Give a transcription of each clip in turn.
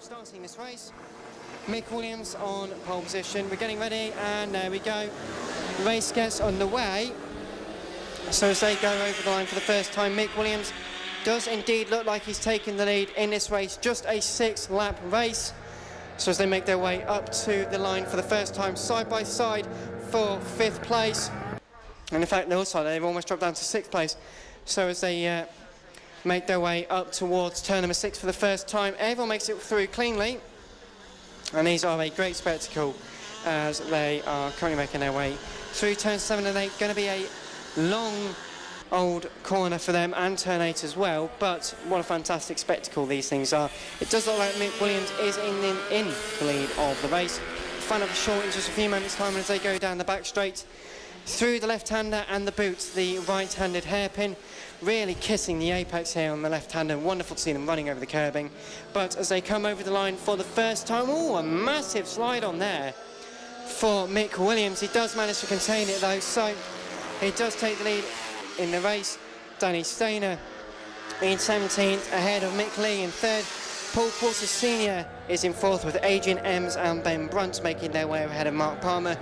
starting this race. Mick Williams on pole position. We're getting ready, and there we go. The race gets underway. So as they go over the line for the first time, Mick Williams does indeed look like he's taken the lead in this race. Just a 6-lap race. So as they make their way up to the line for the first time, side by side for 5th place. And in fact, also they've almost dropped down to 6th place. So as they make their way up towards turn number 6 for the first time, everyone makes it through cleanly. And these are a great spectacle as they are currently making their way through turns 7 and 8. Going to be a long old corner for them, and turn 8 as well, but what a fantastic spectacle these things are. It does look like Mick Williams is in the lead of the race. Find out for sure in just a few moments' time as they go down the back straight through the left-hander and the boot, the right-handed hairpin, really kissing the apex here on the left-hander. Wonderful to see them running over the curbing. But as they come over the line for the first time, oh, a massive slide on there for Mick Williams. He does manage to contain it though, so he does take the lead in the race. Danny Stainer in 17th, ahead of Mick Lee in 3rd. Paul Porter Sr. is in 4th, with Adrian Ems and Ben Brunt making their way ahead of Mark Palmer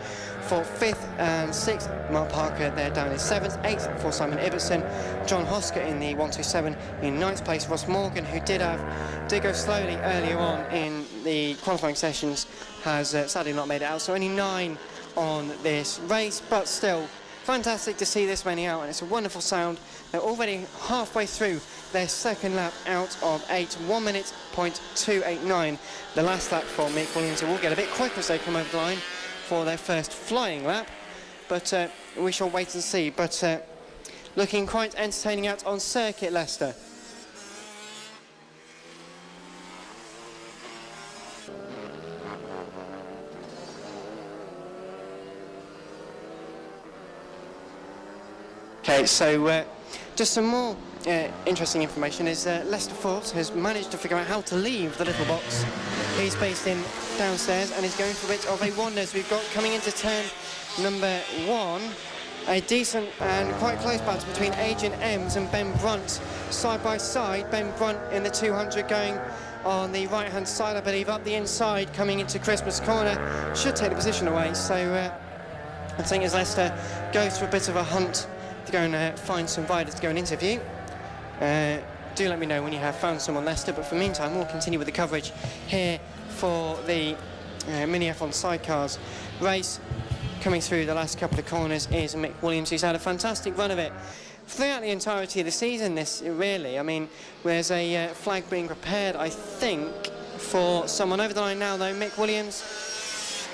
for 5th and 6th. Mark Parker there down in 7th, 8th for Simon Ibbotson. John Hosker in the 127 in 9th place. Ross Morgan, who did go slowly earlier on in the qualifying sessions, has sadly not made it out, so only 9 on this race, but still fantastic to see this many out, and it's a wonderful sound. They're already halfway through their second lap out of 8, 1:02.89. The last lap for Mick Williams. It will get a bit quicker as they come over the line for their first flying lap, but we shall wait and see. But looking quite entertaining out on circuit, Leicester. Okay, so just some more interesting information is Lester Fort has managed to figure out how to leave the little box he's based in downstairs, and is going for a bit of a wander. So we've got, coming into turn number 1, a decent and quite close battle between Adrian Ems and Ben Brunt side by side. Ben Brunt in the 200 going on the right hand side, I believe, up the inside coming into Christmas corner, should take the position away. So I think as Leicester goes for a bit of a hunt to go and find some riders to go and interview. Do let me know when you have found someone, Leicester, but for the meantime we'll continue with the coverage here for the Mini F1 Sidecars race. Coming through the last couple of corners is Mick Williams, who's had a fantastic run of it throughout the entirety of the season. This really, I mean, there's a flag being prepared, I think, for someone over the line now though. Mick Williams,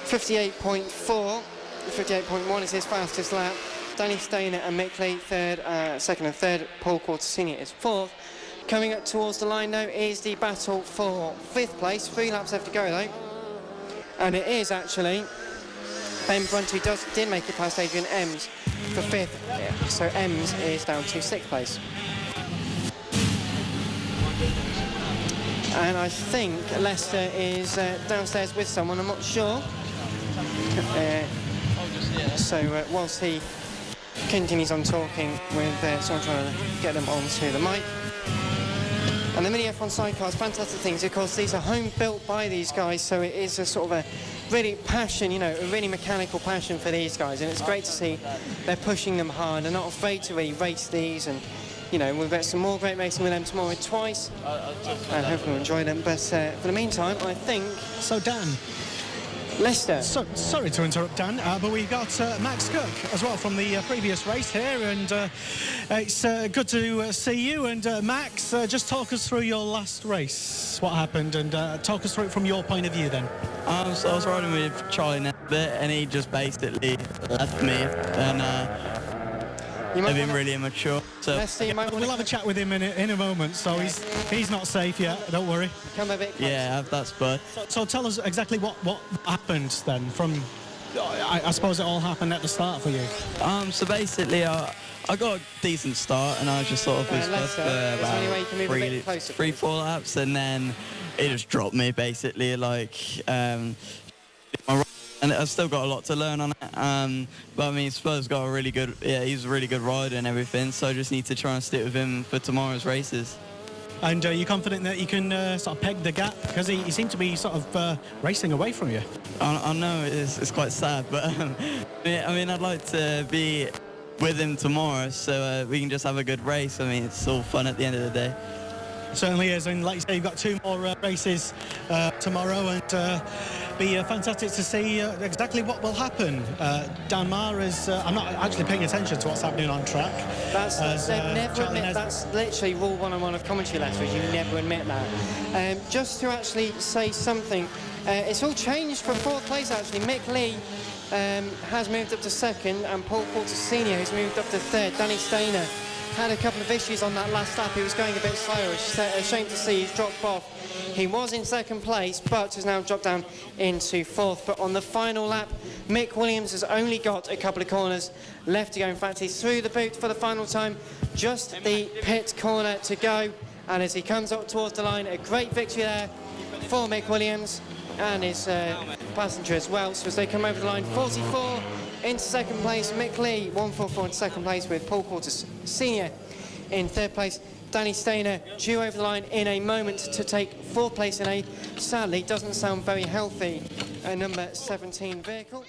58.4, 58.1 is his fastest lap. Danny Stainer and Mick Lee 3rd, 2nd and 3rd. Paul Porter Sr. is 4th. Coming up towards the line though is the battle for 5th place. 3 laps left to go though, and it is actually Ben Brunt who did make it past Adrian Ems for 5th. So Ems is down to 6th place. And I think Leicester is downstairs with someone, I'm not sure. So whilst he continues on talking with someone trying to get them onto the mic. And the Mini F1 Sidecars, fantastic things. Of course, these are home built by these guys, so it is a sort of a really passion, you know, a really mechanical passion for these guys. And it's great to see they're pushing them hard and not afraid to really race these. And, you know, we've got some more great racing with them tomorrow twice. And hopefully we'll enjoy them. But for the meantime, I think... So, Dan, Leicester. So, sorry to interrupt, Dan, but we've got Max Cook as well from the previous race here, and it's good to see you. And Max, just talk us through your last race, what happened, and talk us through it from your point of view then. So I was riding with Charlie Nesbitt, and he just basically left me, and I've been really immature. So we'll have a chat with him in a moment. So he's not safe yet. Don't worry. Come a bit closer. Yeah, that's good. So tell us exactly what happened then. From I suppose it all happened at the start for you. So basically, I got a decent start, and I just sort of was first for about 3-4 laps, and then it just dropped me basically. Like, and I've still got a lot to learn on it. But I mean, Spurs got a really good, he's a really good rider and everything. So I just need to try and stick with him for tomorrow's races. And you're confident that you can sort of peg the gap? Because he seemed to be sort of racing away from you. I know it's quite sad, but I mean, I'd like to be with him tomorrow so we can just have a good race. I mean, it's all fun at the end of the day. Certainly is, and like you say, you've got 2 more races tomorrow, and be fantastic to see exactly what will happen. Dan Maher is, I'm not actually paying attention to what's happening on track. That's literally rule 101 of commentary letters, you never admit that. Just to actually say something, it's all changed for 4th place actually. Mick Lee has moved up to 2nd, and Paul Porter Senior has moved up to 3rd. Danny Stainer had a couple of issues on that last lap. He was going a bit slower. It's a shame to see he's dropped off. He was in 2nd place, but has now dropped down into 4th. But on the final lap, Mick Williams has only got a couple of corners left to go. In fact, he's through the boot for the final time. Just the pit corner to go. And as he comes up towards the line, a great victory there for Mick Williams and his passenger as well. So as they come over the line, 44 into 2nd place, Mick Lee 144 in 2nd place, with Paul Porter Senior in 3rd place. Danny Stainer due over the line in a moment to take 4th place in a, sadly, doesn't sound very healthy, a number 17 vehicle.